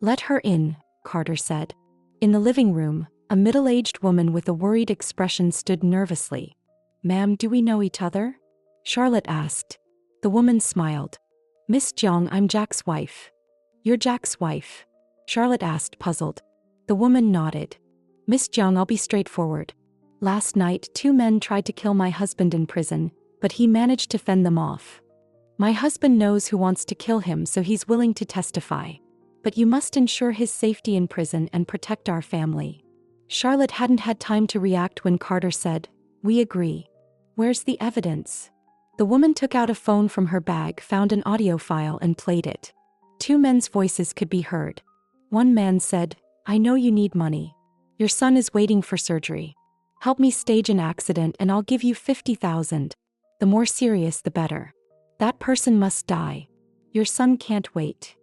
Let her in, Carter said. In the living room, a middle-aged woman with a worried expression stood nervously. Ma'am, do we know each other? Charlotte asked. The woman smiled. Miss Jiang, I'm Jack's wife. You're Jack's wife? Charlotte asked, puzzled. The woman nodded. Miss Jiang, I'll be straightforward. Last night, 2 men tried to kill my husband in prison, but he managed to fend them off. My husband knows who wants to kill him, so he's willing to testify. But you must ensure his safety in prison and protect our family. Charlotte hadn't had time to react when Carter said, We agree. Where's the evidence? The woman took out a phone from her bag, found an audio file and played it. 2 men's voices could be heard. One man said, I know you need money. Your son is waiting for surgery. Help me stage an accident and I'll give you 50,000. The more serious, the better. That person must die. Your son can't wait.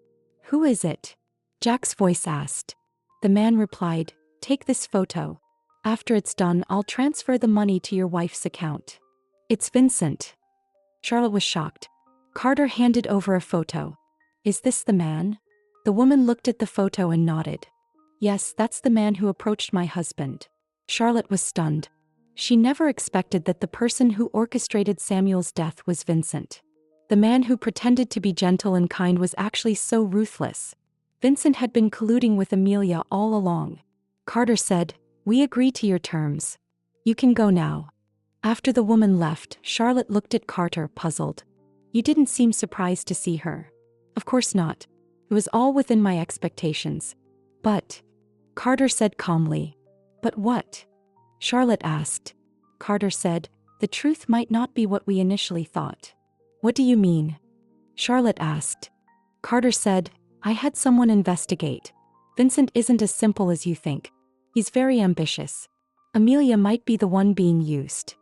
Who is it? Jack's voice asked. The man replied, Take this photo. After it's done, I'll transfer the money to your wife's account. It's Vincent. Charlotte was shocked. Carter handed over a photo. Is this the man? The woman looked at the photo and nodded. Yes, that's the man who approached my husband. Charlotte was stunned. She never expected that the person who orchestrated Samuel's death was Vincent. The man who pretended to be gentle and kind was actually so ruthless. Vincent had been colluding with Amelia all along. Carter said, We agree to your terms. You can go now. After the woman left, Charlotte looked at Carter, puzzled. You didn't seem surprised to see her. Of course not. It was all within my expectations. But, Carter said calmly. But what? Charlotte asked. Carter said, The truth might not be what we initially thought. What do you mean? Charlotte asked. Carter said, I had someone investigate. Vincent isn't as simple as you think. He's very ambitious. Amelia might be the one being used.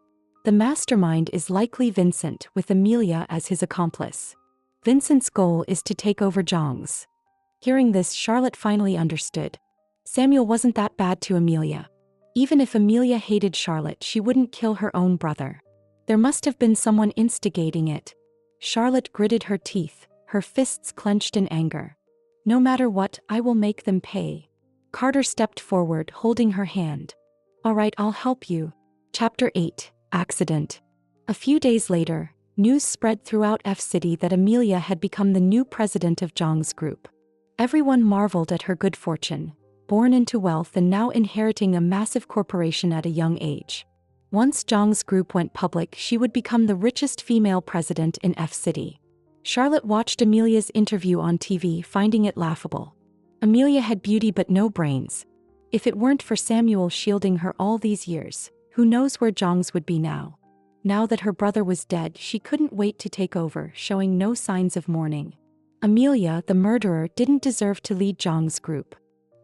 The mastermind is likely Vincent, with Amelia as his accomplice. Vincent's goal is to take over Zhang's. Hearing this, Charlotte finally understood. Samuel wasn't that bad to Amelia. Even if Amelia hated Charlotte, she wouldn't kill her own brother. There must have been someone instigating it. Charlotte gritted her teeth, her fists clenched in anger. No matter what, I will make them pay. Carter stepped forward, holding her hand. All right, I'll help you. Chapter 8, Accident. A few days later, news spread throughout F City that Amelia had become the new president of Zhang's group. Everyone marveled at her good fortune, born into wealth and now inheriting a massive corporation at a young age. Once Zhang's group went public, she would become the richest female president in F City. Charlotte watched Amelia's interview on TV, finding it laughable. Amelia had beauty but no brains. If it weren't for Samuel shielding her all these years, who knows where Zhang's would be now. Now that her brother was dead, she couldn't wait to take over, showing no signs of mourning. Amelia, the murderer, didn't deserve to lead Zhang's group.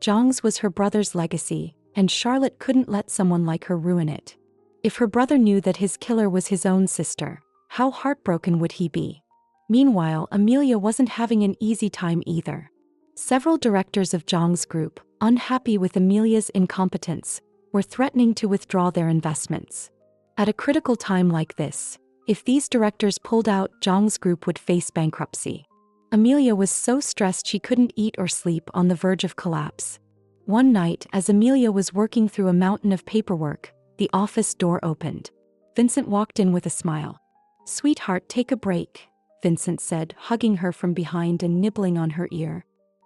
Zhang's was her brother's legacy, and Charlotte couldn't let someone like her ruin it. If her brother knew that his killer was his own sister, how heartbroken would he be? Meanwhile, Amelia wasn't having an easy time either. Several directors of Zhang's group, unhappy with Amelia's incompetence, were threatening to withdraw their investments. At a critical time like this, if these directors pulled out, Zhang's group would face bankruptcy. Amelia was so stressed she couldn't eat or sleep, on the verge of collapse. One night, as Amelia was working through a mountain of paperwork, the office door opened. Vincent walked in with a smile. Sweetheart, take a break, Vincent said, hugging her from behind and nibbling on her ear.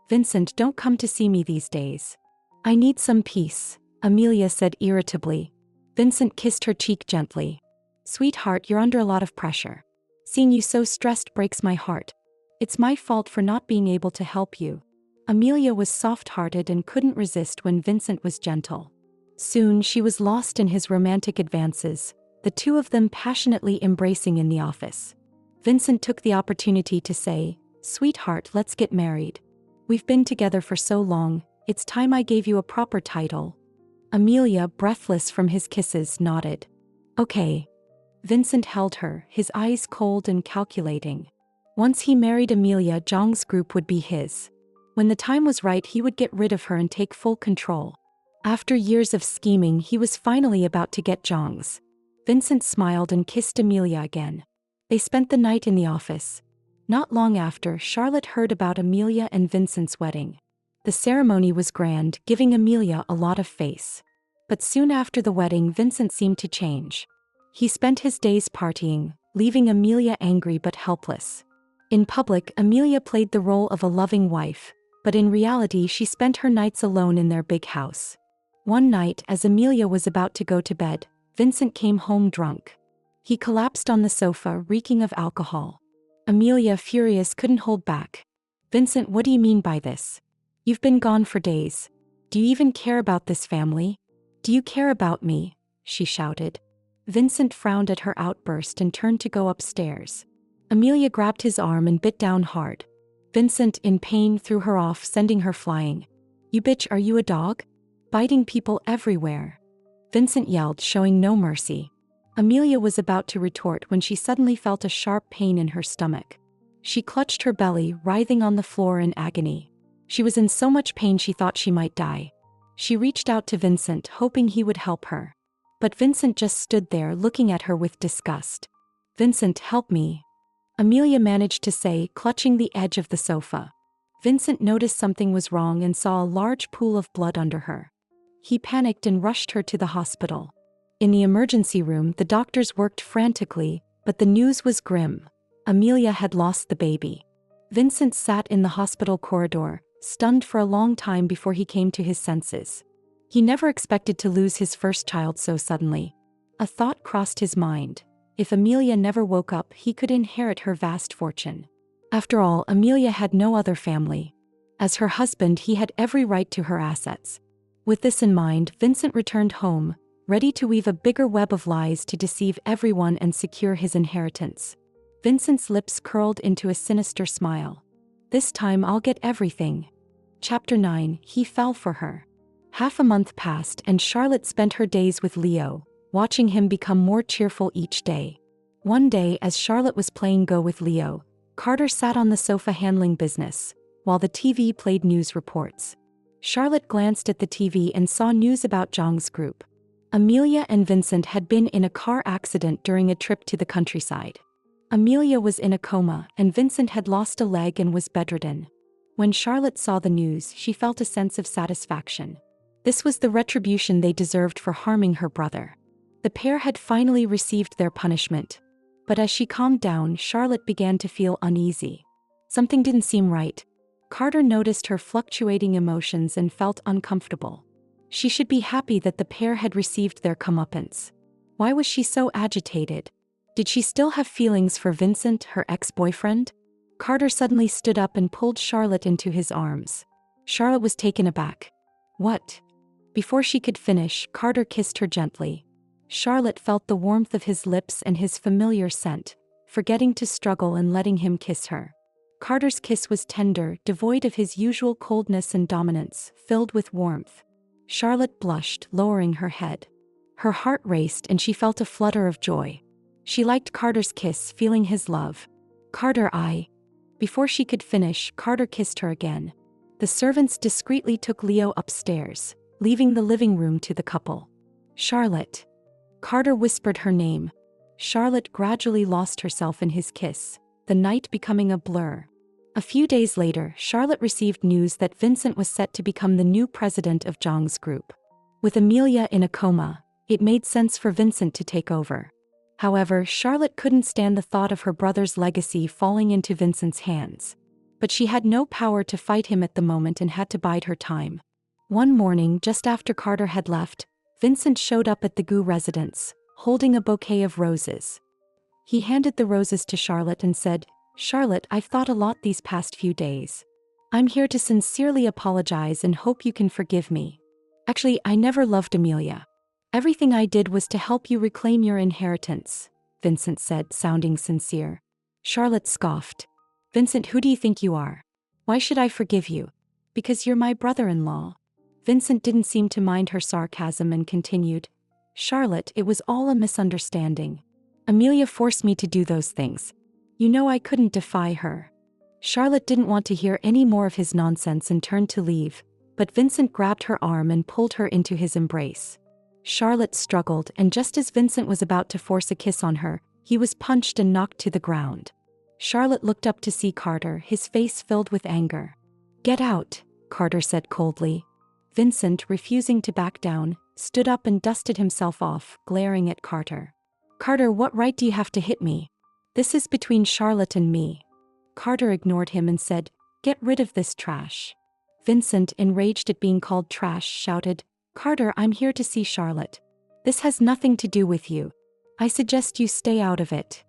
Vincent, don't come to see me these days. I need some peace, Amelia said irritably. Vincent kissed her cheek gently. Sweetheart, you're under a lot of pressure. Seeing you so stressed breaks my heart. It's my fault for not being able to help you. Amelia was soft-hearted and couldn't resist when Vincent was gentle. Soon she was lost in his romantic advances, the two of them passionately embracing in the office. Vincent took the opportunity to say, Sweetheart, let's get married. We've been together for so long, it's time I gave you a proper title. Amelia, breathless from his kisses, nodded. Okay. Vincent held her, his eyes cold and calculating. Once he married Amelia, Zhang's group would be his. When the time was right, he would get rid of her and take full control. After years of scheming, he was finally about to get Zhang's. Vincent smiled and kissed Amelia again. They spent the night in the office. Not long after, Charlotte heard about Amelia and Vincent's wedding. The ceremony was grand, giving Amelia a lot of face. But soon after the wedding, Vincent seemed to change. He spent his days partying, leaving Amelia angry but helpless. In public, Amelia played the role of a loving wife, but in reality she spent her nights alone in their big house. One night, as Amelia was about to go to bed, Vincent came home drunk. He collapsed on the sofa, reeking of alcohol. Amelia, furious, couldn't hold back. Vincent, what do you mean by this? You've been gone for days. Do you even care about this family? Do you care about me? She shouted. Vincent frowned at her outburst and turned to go upstairs. Amelia grabbed his arm and bit down hard. Vincent, in pain, threw her off, sending her flying. You bitch, are you a dog? Biting people everywhere. Vincent yelled, showing no mercy. Amelia was about to retort when she suddenly felt a sharp pain in her stomach. She clutched her belly, writhing on the floor in agony. She was in so much pain she thought she might die. She reached out to Vincent, hoping he would help her. But Vincent just stood there, looking at her with disgust. Vincent, help me. Amelia managed to say, clutching the edge of the sofa. Vincent noticed something was wrong and saw a large pool of blood under her. He panicked and rushed her to the hospital. In the emergency room, the doctors worked frantically, but the news was grim. Amelia had lost the baby. Vincent sat in the hospital corridor, stunned for a long time before he came to his senses. He never expected to lose his first child so suddenly. A thought crossed his mind. If Amelia never woke up, he could inherit her vast fortune. After all, Amelia had no other family. As her husband, he had every right to her assets. With this in mind, Vincent returned home, ready to weave a bigger web of lies to deceive everyone and secure his inheritance. Vincent's lips curled into a sinister smile. This time I'll get everything. Chapter 9. He fell for her. Half a month passed and Charlotte spent her days with Leo, watching him become more cheerful each day. One day, as Charlotte was playing Go with Leo, Carter sat on the sofa handling business, while the TV played news reports. Charlotte glanced at the TV and saw news about Zhang's group. Amelia and Vincent had been in a car accident during a trip to the countryside. Amelia was in a coma and Vincent had lost a leg and was bedridden. When Charlotte saw the news, she felt a sense of satisfaction. This was the retribution they deserved for harming her brother. The pair had finally received their punishment. But as she calmed down, Charlotte began to feel uneasy. Something didn't seem right. Carter noticed her fluctuating emotions and felt uncomfortable. She should be happy that the pair had received their comeuppance. Why was she so agitated? Did she still have feelings for Vincent, her ex-boyfriend? Carter suddenly stood up and pulled Charlotte into his arms. Charlotte was taken aback. What? Before she could finish, Carter kissed her gently. Charlotte felt the warmth of his lips and his familiar scent, forgetting to struggle and letting him kiss her. Carter's kiss was tender, devoid of his usual coldness and dominance, filled with warmth. Charlotte blushed, lowering her head. Her heart raced and she felt a flutter of joy. She liked Carter's kiss, feeling his love. Carter, Before she could finish, Carter kissed her again. The servants discreetly took Leo upstairs, leaving the living room to the couple. Charlotte. Carter whispered her name. Charlotte gradually lost herself in his kiss, the night becoming a blur. A few days later, Charlotte received news that Vincent was set to become the new president of Zhang's group. With Amelia in a coma, it made sense for Vincent to take over. However, Charlotte couldn't stand the thought of her brother's legacy falling into Vincent's hands. But she had no power to fight him at the moment and had to bide her time. One morning, just after Carter had left, Vincent showed up at the Gu residence, holding a bouquet of roses. He handed the roses to Charlotte and said, "Charlotte, I've thought a lot these past few days. I'm here to sincerely apologize and hope you can forgive me. Actually, I never loved Amelia. Everything I did was to help you reclaim your inheritance," Vincent said, sounding sincere. Charlotte scoffed. "Vincent, who do you think you are? Why should I forgive you? Because you're my brother-in-law." Vincent didn't seem to mind her sarcasm and continued, "Charlotte, it was all a misunderstanding. Amelia forced me to do those things. You know I couldn't defy her." Charlotte didn't want to hear any more of his nonsense and turned to leave, but Vincent grabbed her arm and pulled her into his embrace. Charlotte struggled, and just as Vincent was about to force a kiss on her, he was punched and knocked to the ground. Charlotte looked up to see Carter, his face filled with anger. "Get out," Carter said coldly. Vincent, refusing to back down, stood up and dusted himself off, glaring at Carter. "Carter, what right do you have to hit me? This is between Charlotte and me." Carter ignored him and said, "Get rid of this trash." Vincent, enraged at being called trash, shouted, "Carter, I'm here to see Charlotte. This has nothing to do with you. I suggest you stay out of it."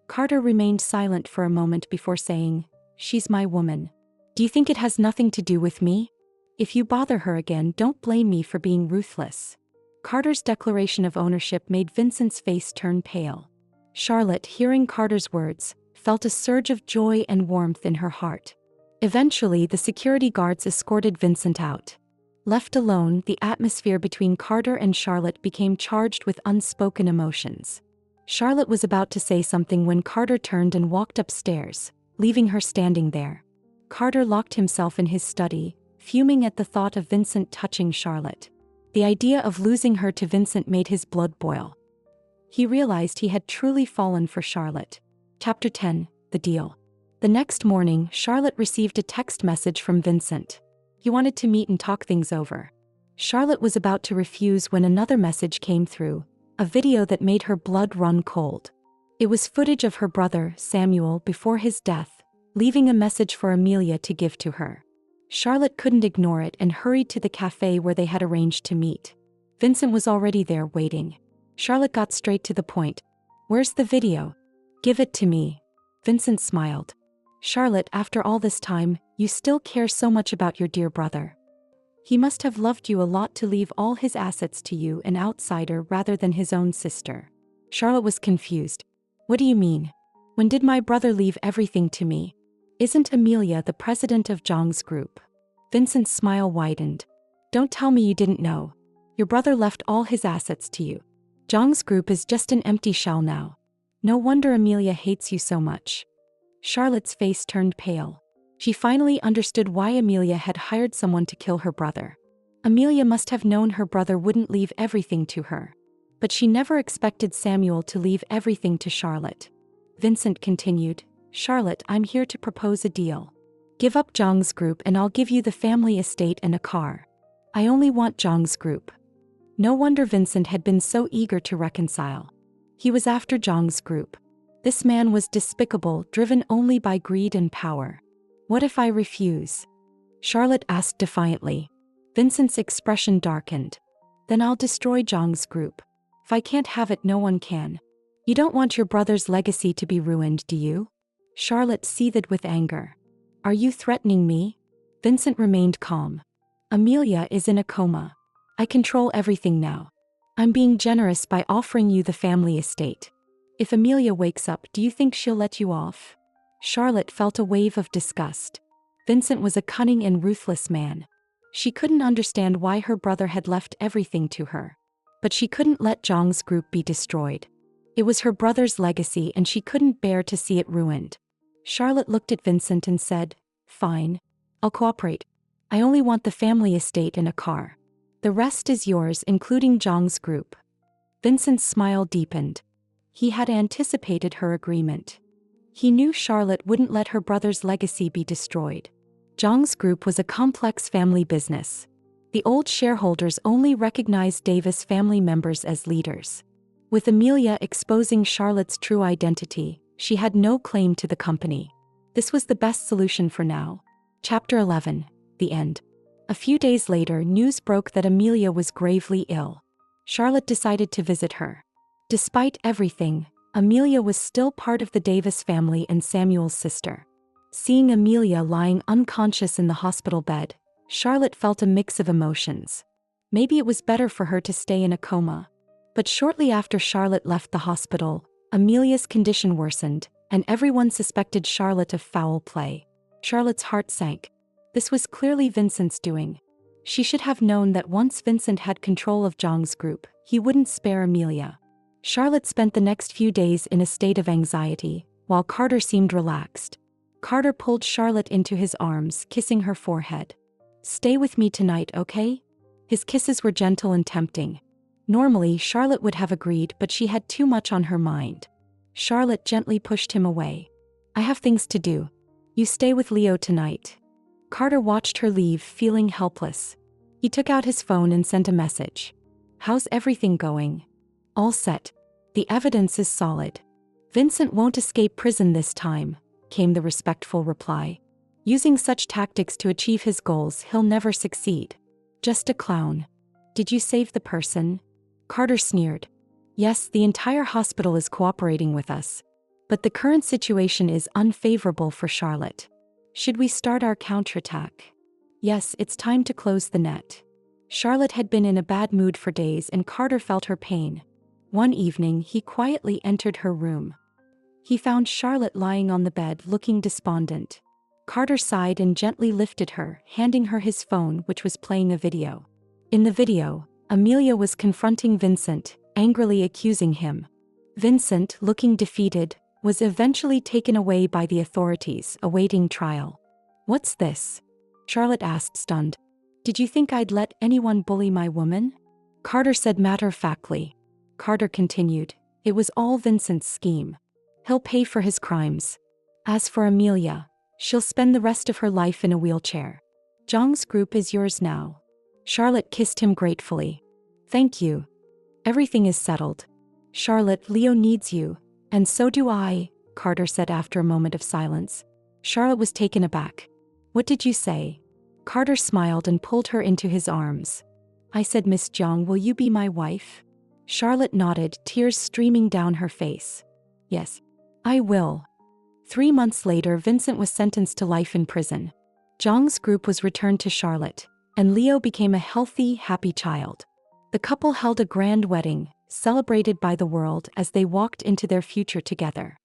Carter remained silent for a moment before saying, "She's my woman. Do you think it has nothing to do with me? If you bother her again, don't blame me for being ruthless." Carter's declaration of ownership made Vincent's face turn pale. Charlotte, hearing Carter's words, felt a surge of joy and warmth in her heart. Eventually, the security guards escorted Vincent out. Left alone, the atmosphere between Carter and Charlotte became charged with unspoken emotions. Charlotte was about to say something when Carter turned and walked upstairs, leaving her standing there. Carter locked himself in his study, fuming at the thought of Vincent touching Charlotte. The idea of losing her to Vincent made his blood boil. He realized he had truly fallen for Charlotte. Chapter 10. The Deal. The next morning, Charlotte received a text message from Vincent. He wanted to meet and talk things over. Charlotte was about to refuse when another message came through, a video that made her blood run cold. It was footage of her brother, Samuel, before his death, leaving a message for Amelia to give to her. Charlotte couldn't ignore it and hurried to the cafe where they had arranged to meet. Vincent was already there waiting. Charlotte got straight to the point. "Where's the video? Give it to me." Vincent smiled. "Charlotte, after all this time, you still care so much about your dear brother." He must have loved you a lot to leave all his assets to you, an outsider rather than his own sister. Charlotte was confused. What do you mean? When did my brother leave everything to me? Isn't Amelia the president of Zhang's group? Vincent's smile widened. Don't tell me you didn't know. Your brother left all his assets to you. Zhang's group is just an empty shell now. No wonder Amelia hates you so much. Charlotte's face turned pale. She finally understood why Amelia had hired someone to kill her brother. Amelia must have known her brother wouldn't leave everything to her. But she never expected Samuel to leave everything to Charlotte. Vincent continued, Charlotte, I'm here to propose a deal. Give up Zhang's group and I'll give you the family estate and a car. I only want Zhang's group. No wonder Vincent had been so eager to reconcile. He was after Zhang's group. This man was despicable, driven only by greed and power. What if I refuse? Charlotte asked defiantly. Vincent's expression darkened. Then I'll destroy Zhang's group. If I can't have it, no one can. You don't want your brother's legacy to be ruined, do you? Charlotte seethed with anger. Are you threatening me? Vincent remained calm. Amelia is in a coma. I control everything now. I'm being generous by offering you the family estate. If Amelia wakes up, do you think she'll let you off? Charlotte felt a wave of disgust. Vincent was a cunning and ruthless man. She couldn't understand why her brother had left everything to her. But she couldn't let Zhang's group be destroyed. It was her brother's legacy and she couldn't bear to see it ruined. Charlotte looked at Vincent and said, Fine. I'll cooperate. I only want the family estate and a car. The rest is yours, including Zhang's group. Vincent's smile deepened. He had anticipated her agreement. He knew Charlotte wouldn't let her brother's legacy be destroyed. Zhang's group was a complex family business. The old shareholders only recognized Davis family members as leaders. With Amelia exposing Charlotte's true identity, she had no claim to the company. This was the best solution for now. Chapter 11. The End. A few days later, news broke that Amelia was gravely ill. Charlotte decided to visit her. Despite everything, Amelia was still part of the Davis family and Samuel's sister. Seeing Amelia lying unconscious in the hospital bed, Charlotte felt a mix of emotions. Maybe it was better for her to stay in a coma. But shortly after Charlotte left the hospital, Amelia's condition worsened, and everyone suspected Charlotte of foul play. Charlotte's heart sank. This was clearly Vincent's doing. She should have known that once Vincent had control of Zhang's group, he wouldn't spare Amelia. Charlotte spent the next few days in a state of anxiety, while Carter seemed relaxed. Carter pulled Charlotte into his arms, kissing her forehead. Stay with me tonight, okay? His kisses were gentle and tempting. Normally, Charlotte would have agreed, but she had too much on her mind. Charlotte gently pushed him away. I have things to do. You stay with Leo tonight. Carter watched her leave, feeling helpless. He took out his phone and sent a message. How's everything going? All set. The evidence is solid. Vincent won't escape prison this time, came the respectful reply. Using such tactics to achieve his goals, he'll never succeed. Just a clown. Did you save the person? Carter sneered. Yes, the entire hospital is cooperating with us. But the current situation is unfavorable for Charlotte. Should we start our counterattack? Yes, it's time to close the net. Charlotte had been in a bad mood for days and Carter felt her pain. One evening, he quietly entered her room. He found Charlotte lying on the bed looking despondent. Carter sighed and gently lifted her, handing her his phone, which was playing a video. In the video, Amelia was confronting Vincent, angrily accusing him. Vincent, looking defeated, was eventually taken away by the authorities, awaiting trial. What's this? Charlotte asked, stunned. Did you think I'd let anyone bully my woman? Carter said matter-of-factly. Carter continued, it was all Vincent's scheme. He'll pay for his crimes. As for Amelia, she'll spend the rest of her life in a wheelchair. Zhang's group is yours now. Charlotte kissed him gratefully. Thank you. Everything is settled. Charlotte, Leo needs you. And so do I, Carter said after a moment of silence. Charlotte was taken aback. What did you say? Carter smiled and pulled her into his arms. I said, Miss Zhang, will you be my wife? Charlotte nodded, tears streaming down her face. Yes, I will. 3 months later, Vincent was sentenced to life in prison. Zhang's group was returned to Charlotte, and Leo became a healthy, happy child. The couple held a grand wedding, celebrated by the world as they walked into their future together.